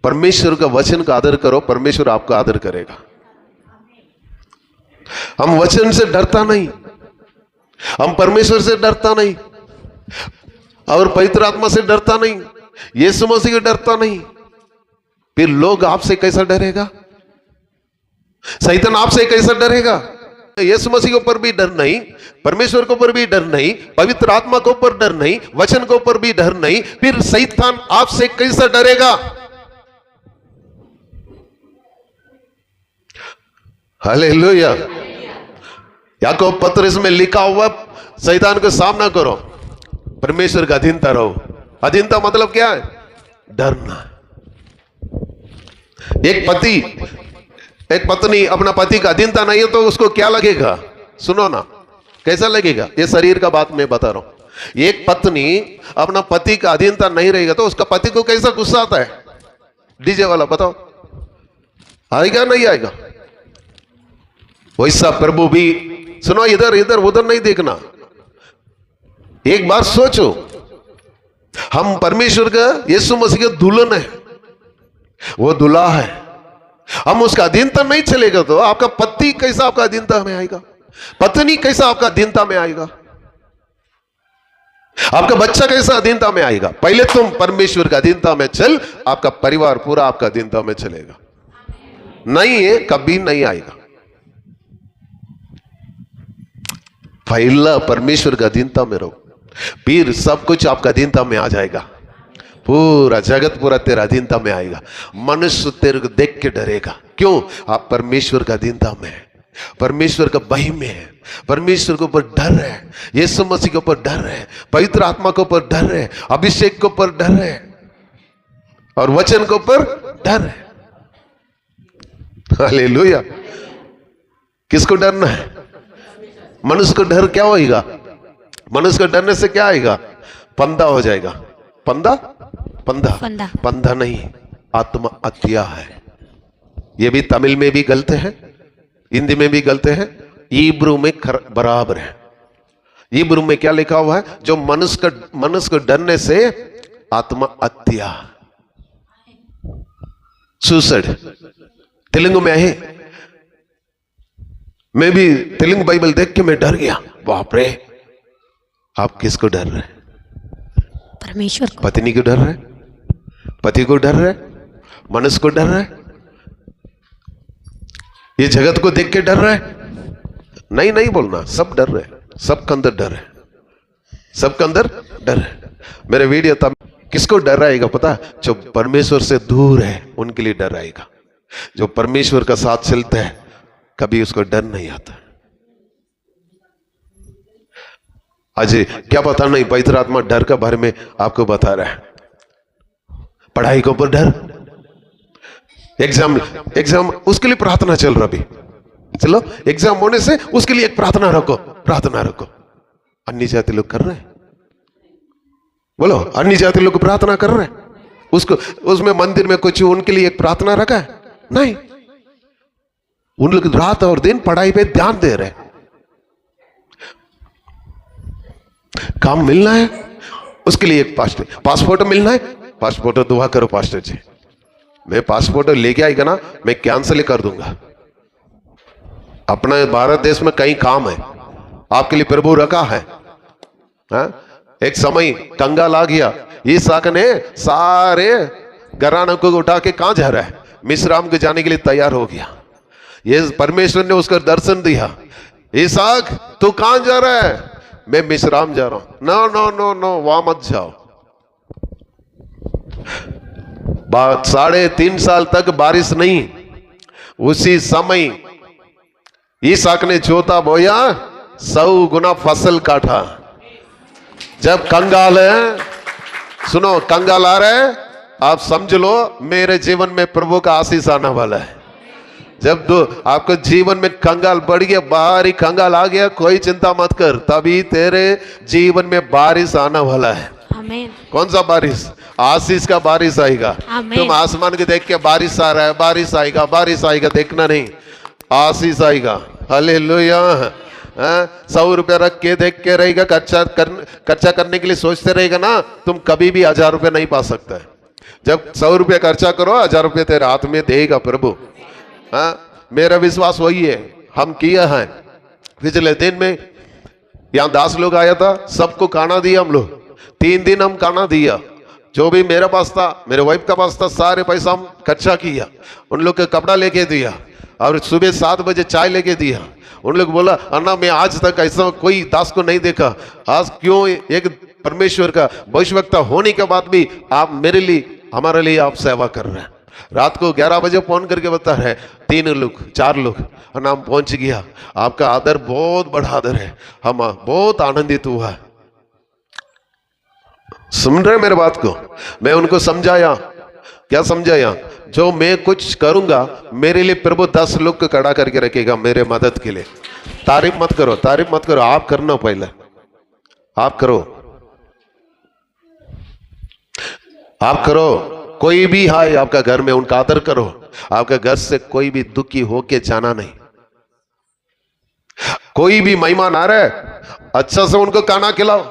परमेश्वर का वचन का आदर करो, परमेश्वर आपका आदर करेगा। हम वचन से डरता नहीं, हम परमेश्वर से डरता नहीं, और पवित्र आत्मा से डरता नहीं, यीशु मसीह से डरता नहीं, फिर लोग आपसे कैसा डरेगा? शैतान आपसे कैसा डरेगा? यीशु मसीह के ऊपर भी डर नहीं, परमेश्वर के ऊपर भी डर नहीं, पवित्र आत्मा के ऊपर डर नहीं, वचन के ऊपर भी डर नहीं, फिर शैतान आपसे कैसा डरेगा? हालेलुया। याकूब पत्र में लिखा हुआ, शैतान का सामना करो, परमेश्वर का अधीनता रहो। अधीनता मतलब क्या है? डरना। एक पत्नी अपना पति का अधीनता नहीं है तो उसको क्या लगेगा? सुनो ना, कैसा लगेगा? ये शरीर का बात मैं बता रहा हूं। एक पत्नी अपना पति का अधीनता नहीं रहेगा तो उसका पति को कैसा गुस्सा आता है? डीजे वाला बताओ, आएगा नहीं आएगा? वैसा प्रभु भी, सुनो, इधर इधर उधर नहीं देखना। एक बात सोचो, हम परमेश्वर का, यीशु मसीह का दुल्हन है, वो दूल्हा है, हम उसका अधीनता नहीं चलेगा तो आपका पति कैसा आपका अधीनता में आएगा? पत्नी कैसा आपका अधीनता में आएगा? आपका बच्चा कैसा अधीनता में आएगा? पहले तुम परमेश्वर का अधीनता में चल, आपका परिवार पूरा आपका अधीनता में चलेगा। नहीं है, कभी नहीं आएगा। पहला परमेश्वर का अधीनता में रहो, फिर सब कुछ आपका अधीनता में आ जाएगा। पूरा जगत पूरा तेरा अधीनता में आएगा। मनुष्य तेरे को देख के डरेगा। क्यों? आप परमेश्वर का अधीनता में है, परमेश्वर का भय में है, परमेश्वर के ऊपर डर है, यीशु मसीह के ऊपर डर है, पवित्र आत्मा के ऊपर डर है, अभिषेक के ऊपर डर है, और वचन के ऊपर डर है। हालेलुया। किसको डरना है? मनुष्य को डर क्या होगा? मनुष्य को डरने से क्या आएगा? पंधा हो जाएगा। पंधा पंधा पंधा, पंधा नहीं, आत्मा हत्या है। ये भी तमिल में भी गलत है, हिंदी में भी गलत है, इब्रू में बराबर है। इब्रू में क्या लिखा हुआ है? जो मनुष्य को डरने से आत्मा हत्या, सुसाइड। तेलुगु में है। मैं भी तेलुगु बाइबल देख के मैं डर गया। बाप रे! आप किसको डर रहे? परमेश्वर को। पत्नी को डर रहे, पति को डर रहे, मनुष्य को डर रहे, ये जगत को देख के डर रहे? नहीं नहीं बोलना, सब डर रहे, सबके अंदर डर है, सबके अंदर डर है। मेरे वीडियो तब किसको डर आएगा पता? जो परमेश्वर से दूर है उनके लिए डर आएगा। जो परमेश्वर का साथ चलता है कभी उसको डर नहीं आता। आज क्या पता नहीं, पवित्र आत्मा डर का बारे में आपको बता रहा है। पढ़ाई के ऊपर डर, एग्जाम उसके लिए प्रार्थना चल रहा। अभी चलो एग्जाम होने से उसके लिए एक प्रार्थना रखो, प्रार्थना रखो। अन्य जाति लोग कर रहे हैं, बोलो, अन्य जाति लोग प्रार्थना कर रहे हैं, उसको उसमें मंदिर में कुछ उनके लिए एक प्रार्थना रखा है? नहीं, उन लोग रात और दिन पढ़ाई पे ध्यान दे रहे हैं। काम मिलना है उसके लिए एक पासपोर्ट मिलना है, पासपोर्ट दुआ करो पास्टर जी, मैं पासपोर्ट लेके आएगा ना मैं कैंसिल कर दूंगा। अपना भारत देश में कई काम है आपके लिए प्रभु रखा है। एक समय कंगाल आ गया, इसहाक ने सारे घरानों को उठा के कहां जा रहा है? मिस्राम के जाने के लिए तैयार हो गया। ये परमेश्वर ने उसको दर्शन दिया, इसहाक तू कहां जा रहा है? मैं मिस्राम जा रहा हूं। नो नो नो नो, वहां मत जाओ। 3.5 साल तक बारिश नहीं। उसी समय इसहाक ने जोता बोया, 100 गुना फसल काटा। जब कंगाल है, सुनो, कंगाल आ रहा है, आप समझ लो मेरे जीवन में प्रभु का आशीष आने वाला है। जब आपको जीवन में कंगाल बढ़ गया, बाहरी कंगाल आ गया, कोई चिंता मत कर, तभी तेरे जीवन में बारिश आने वाला है। आमीन। कौन सा बारिश? आशीष का बारिश आएगा। तुम आसमान के देख के बारिश आ रहा है, बारिश आएगा, बारिश आएगा, देखना नहीं, आशीष आएगा। हालेलुया। 100 रुपया रख के देख के रहेगा, खर्चा करने के लिए सोचते रहेगा ना, तुम कभी भी 1000 रुपया नहीं पा सकता है। जब 100 रुपये खर्चा करो 1000 रुपये तेरे हाथ में देगा प्रभु। हाँ, मेरा विश्वास वही है, हम किया है। पिछले दिन में यहाँ 10 लोग आया था, सबको खाना दिया हम लोग। 3 दिन हम खाना दिया, जो भी मेरे पास था, मेरे वाइफ का पास था, सारे पैसा हम खर्चा किया। उन लोग के कपड़ा लेके दिया और सुबह 7 बजे चाय लेके दिया। उन लोग बोला अन्ना मैं आज तक ऐसा कोई दास को नहीं देखा, आज क्यों एक परमेश्वर का भविष्यवक्ता होने के बाद भी आप मेरे लिए हमारे लिए आप सेवा कर रहे हैं। रात को 11 बजे फोन करके बता रहे 3 लोग 4 लोग नाम पहुंच गया। आपका आदर बहुत बड़ा आदर है, हम बहुत आनंदित हुआ है। सुन रहे मेरे बात को? मैं उनको समझाया, क्या समझाया? जो मैं कुछ करूंगा मेरे लिए प्रभु 10 लोग को खड़ा करके रखेगा मेरे मदद के लिए। तारीफ मत करो, तारीफ मत करो, आप करना, पहले आप करो, आप करो। कोई भी है आपका घर में, उनका आदर करो। आपका घर से कोई भी दुखी होके जाना नहीं। कोई भी मेहमान आ रहा है, अच्छा से उनको खाना खिलाओ,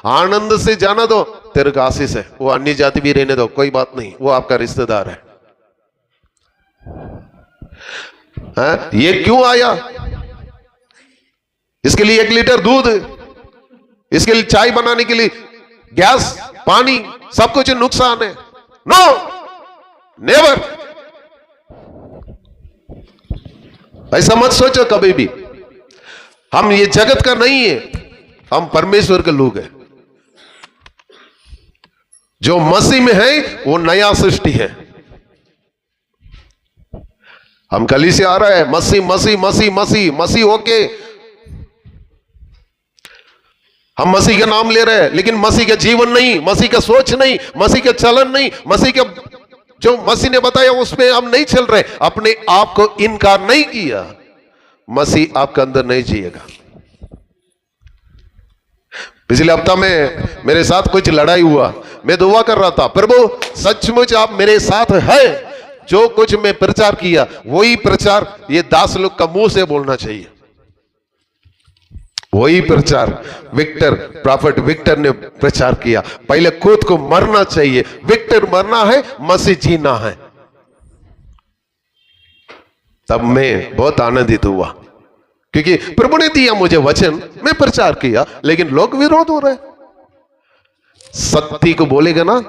आनंद से जाना दो, तेरे का आशीष है। वो अन्य जाति भी रहने दो, कोई बात नहीं, वो आपका रिश्तेदार है। ये क्यों आया? इसके लिए 1 लीटर दूध, इसके लिए चाय बनाने के लिए गैस, पानी, सब कुछ नुकसान है। नो, नेवर, ऐसा मत सोचो कभी भी। हम ये जगत का नहीं है, हम परमेश्वर के लोग हैं। जो मसीह में है वो नया सृष्टि है। हम कली से आ रहा है मसीह मसीह मसीह मसीह मसीह होके हम मसीह का नाम ले रहे हैं, लेकिन मसीह का जीवन नहीं, मसीह का सोच नहीं, मसीह का चलन नहीं, मसीह का जो मसीह ने बताया उसमें हम नहीं चल रहे। अपने आप को इनकार नहीं किया, मसीह आपके अंदर नहीं जिएगा। पिछले हफ्ता में मेरे साथ कुछ लड़ाई हुआ, मैं दुआ कर रहा था प्रभु सचमुच आप मेरे साथ है। जो कुछ मैं प्रचार किया वही प्रचार ये 10 लोग का मुंह से बोलना चाहिए। वही प्रचार विक्टर, प्रॉफिट विक्टर ने प्रचार किया। पहले खुद को मरना चाहिए, विक्टर मरना है, मसीह जीना है। तब मैं बहुत आनंदित हुआ, क्योंकि प्रभु ने दिया मुझे वचन, मैं प्रचार किया, लेकिन लोग विरोध हो रहे। सत्य को बोलेगा ना,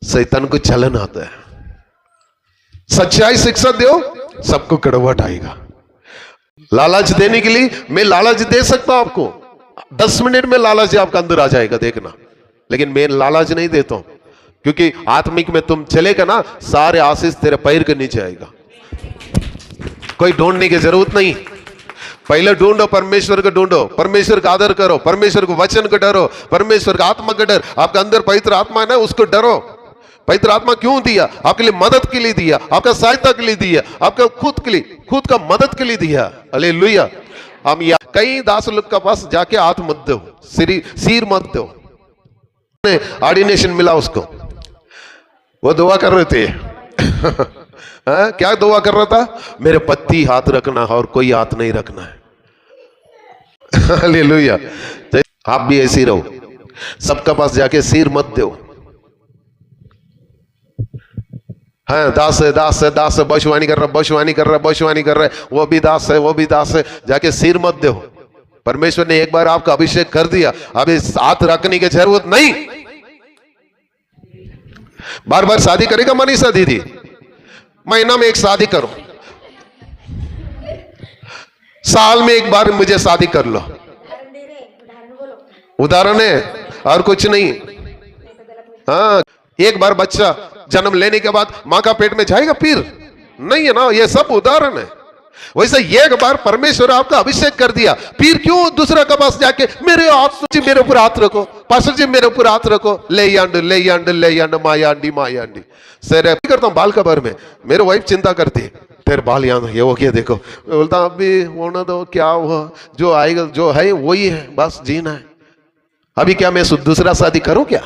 शैतान को चलन आता है। सच्चाई शिक्षा दो, सबको कड़वाहट आएगा। लालच देने के लिए मैं लालच दे सकता हूं आपको, 10 मिनट में लालच आपका अंदर आ जाएगा, देखना। लेकिन मैं लालच नहीं देता हूं, क्योंकि आत्मिक में तुम चलेगा ना, सारे आशीष तेरे पैर के नीचे आएगा। कोई ढूंढने की जरूरत नहीं। पहले ढूंढो, परमेश्वर को ढूंढो, परमेश्वर का आदर करो, परमेश्वर को वचन को डरो, परमेश्वर का आत्मा का डर। आपका अंदर पवित्र आत्मा है ना, उसको डरो। पवित्र आत्मा क्यों दिया? आपके लिए मदद के लिए दिया, आपका सहायता के लिए दिया, आपका खुद के लिए, खुद का मदद के लिए दिया। हालेलुया। हम कई 10 लोग के पास जाके हाथ मत दो, सिर मत दो। ऑर्डिनेशन मिला उसको, वो दुआ कर रहे थे क्या दुआ कर रहा था? मेरे पति हाथ रखना और कोई हाथ नहीं रखना है। हालेलुया। आप भी ऐसे रहो, सबका पास जाके सिर मत दो। हाँ, दास है, दास है, दास है, भविष्यवाणी कर रहा, भविष्यवाणी कर रहा, भविष्यवाणी कर रहा है, वो भी दास है, वो भी दास है, जाके सिर मत दो। परमेश्वर ने एक बार आपका अभिषेक कर दिया, अब इस हाथ रखने की जरूरत नहीं। बार बार शादी करेगा मनीषा दीदी? महीना में एक शादी करो, साल में एक बार मुझे शादी कर लो। उदाहरण है और कुछ नहीं। हाँ, एक बार बच्चा जन्म लेने के बाद मां का पेट में जाएगा फिर नहीं है ना, ये सब उदाहरण है। वैसे एक बार परमेश्वर आपका अभिषेक कर दिया, फिर क्यों दूसरा के पास जाके मेरे हाथ, मेरे ऊपर हाथ रखो, पास्टर जी मेरे ऊपर हाथ रखो, ले यांड ले यांड ले यांड मायांडी मायांडी। सर करता हूं बाल कबर में, मेरे वाइफ चिंता करती है, तेरे बाल यहाँ ये हो गया देखो, बोलता अभी होना दो, क्या हुआ, जो आएगा जो है वही है, बस जीना है। अभी क्या मैं दूसरा शादी करूं क्या?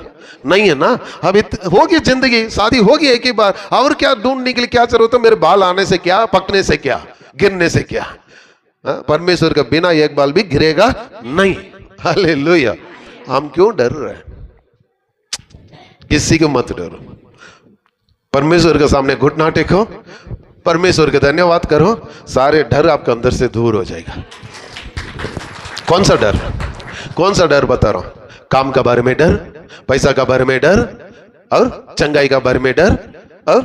नहीं है ना, अभी होगी जिंदगी, शादी होगी एक ही बार, और क्या ढूंढने के लिए क्या जरूरत है? मेरे बाल आने से क्या, पकने से क्या, गिरने से क्या? परमेश्वर के बिना एक बाल भी गिरेगा नहीं। हालेलुया। हम क्यों डर रहे हैं? किसी को मत डरो, परमेश्वर के सामने घुटना टेको, परमेश्वर के धन्यवाद करो, सारे डर आपके अंदर से दूर हो जाएगा। कौन सा डर? कौन सा डर बता रहा हूं? काम का बारे में डर, पैसा का बारे में डर, और चंगाई का बारे में डर, और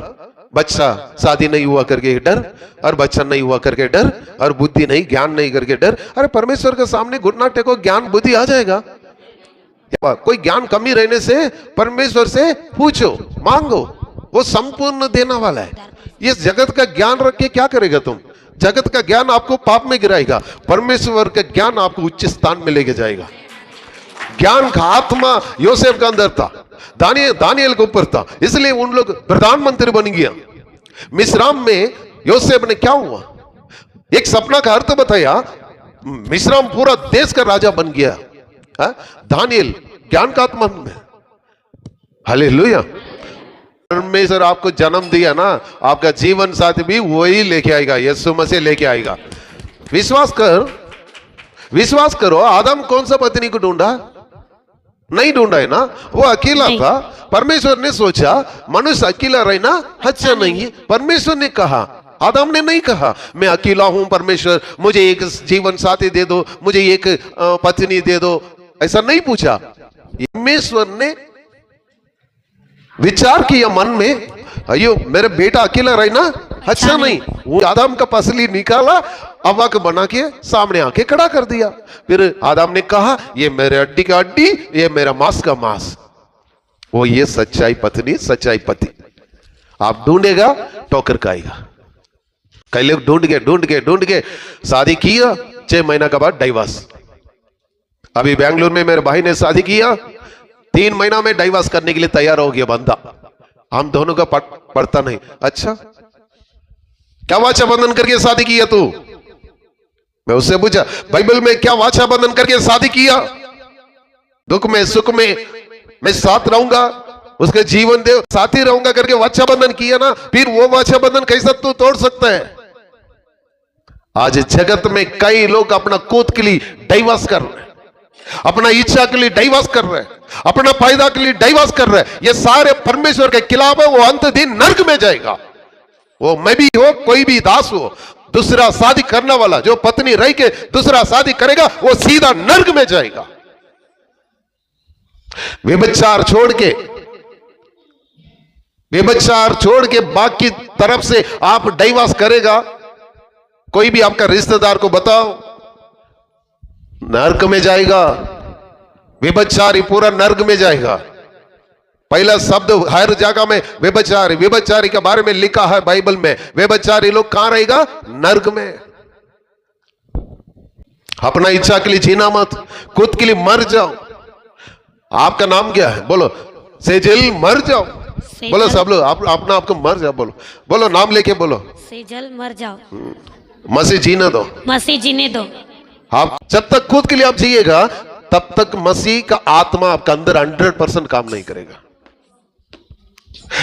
बच्चा शादी नहीं हुआ करके डर, और बच्चा नहीं हुआ करके डर, और बुद्धि नहीं, ज्ञान नहीं करके डर। अरे परमेश्वर के सामने घुटना टेको, ज्ञान बुद्धि आ जाएगा। कोई ज्ञान कमी रहने से परमेश्वर से पूछो, मांगो, वो संपूर्ण देने वाला है। ये जगत का ज्ञान रख के क्या करेगा तुम? जगत का ज्ञान आपको पाप में गिराएगा, परमेश्वर का ज्ञान आपको उच्च स्थान में लेके जाएगा। ज्ञान का आत्मा योसेफ के अंदर था, दानियल के ऊपर था, इसलिए उन लोग प्रधानमंत्री बन गया। मिस्राम में योसेफ ने क्या हुआ? एक सपना का अर्थ बताया, मिस्राम पूरा देश का राजा बन गया। दानियल ज्ञान का आत्मा में। हालेलुया। परमेश्वर आपको जन्म दिया ना, आपका जीवन साथी भी वही लेके आएगा, यीशु मसीह लेके आएगा। विश्वास कर, विश्वास करो। आदम कौन सा पत्नी को ढूंढा? नहीं ढूंढा है ना, वो अकेला था। परमेश्वर ने सोचा मनुष्य अकेला रहना अच्छा नहीं है। परमेश्वर ने कहा, आदम ने नहीं कहा मैं अकेला हूं परमेश्वर, मुझे एक जीवन साथी दे दो, मुझे एक पत्नी दे दो, ऐसा नहीं पूछा। परमेश्वर ने विचार किया मन में, अयो मेरे बेटा अकेला रहना अच्छा नहीं। वो आदम का पसली निकाला, हवा को बना के सामने आके खड़ा कर दिया। फिर आदम ने कहा ये मेरे हड्डी का हड्डी, ये मेरा मांस का मांस। वो ये सच्चाई पत्नी, सच्चाई पति। आप ढूंढेगा ठोकर खाएगा। कई लोग ढूंढ के शादी किया, 6 महीना के बाद डाइवर्स। अभी बेंगलुरु में मेरे भाई ने शादी किया, 3 महीना में डाइवर्स करने के लिए तैयार हो गया बंदा। हम दोनों का पड़ता नहीं। अच्छा क्या वाचा बंधन करके शादी किया तू? मैं उससे पूछा बाइबल में क्या वाचा बंधन करके शादी किया? दुख में सुख में मैं साथ रहूंगा, उसके जीवन दे साथी रहूंगा करके वाचा बंधन किया ना, फिर वो वाचा बंधन कैसा तू तोड़ सकता है? आज जगत में कई लोग अपना कूद के लिए डाइवर्स कर रहे हैं, अपना इच्छा के लिए डाइवर्स कर रहे हैं, अपना फायदा के लिए डाइवर्स कर रहे हैं। ये सारे परमेश्वर के खिलाफ है। वो अंत दिन नरक में जाएगा। वो मैं भी हो, कोई भी दास हो, दूसरा शादी करने वाला जो पत्नी रह के दूसरा शादी करेगा वो सीधा नरक में जाएगा। व्यभिचार छोड़ के बाकी तरफ से आप डाइवर्स करेगा, कोई भी आपका रिश्तेदार को बताओ, नरक में जाएगा। व्यभिचारी पूरा नरक में जाएगा। पहला शब्द हर जगह में व्यभिचारी के बारे में लिखा है बाइबल में। व्यभिचारी लोग कहां रहेगा? नरक में। अपना इच्छा के लिए जीना मत, खुद के लिए मर जाओ। आपका नाम क्या है? बोलो सेजल, मर जाओ। बोलो सब लोग अपना आपको मर जाओ। बोलो नाम लेके बोलो, सेजल मर जाओ। मसीह जीने दो, मसीह जीने दो। आप जब तक खुद के लिए आप जिएगा तब तक मसीह का आत्मा आपका अंदर 100% काम नहीं करेगा।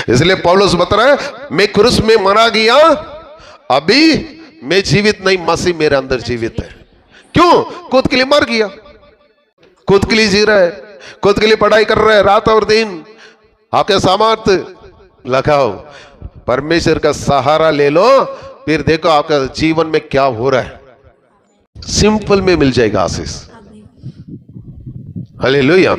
इसलिए पौलुस बता रहा है मैं क्रूस में मरा गया, अभी मैं जीवित नहीं, मसीह मेरे अंदर जीवित है। क्यों? खुद के लिए मर गया, खुद के लिए जी रहा है, खुद के लिए पढ़ाई कर रहा है रात और दिन। आपके सामर्थ्य लगाओ, परमेश्वर का सहारा ले लो, फिर देखो आपका जीवन में क्या हो रहा है। सिंपल में मिल जाएगा आशीष। हालेलुया।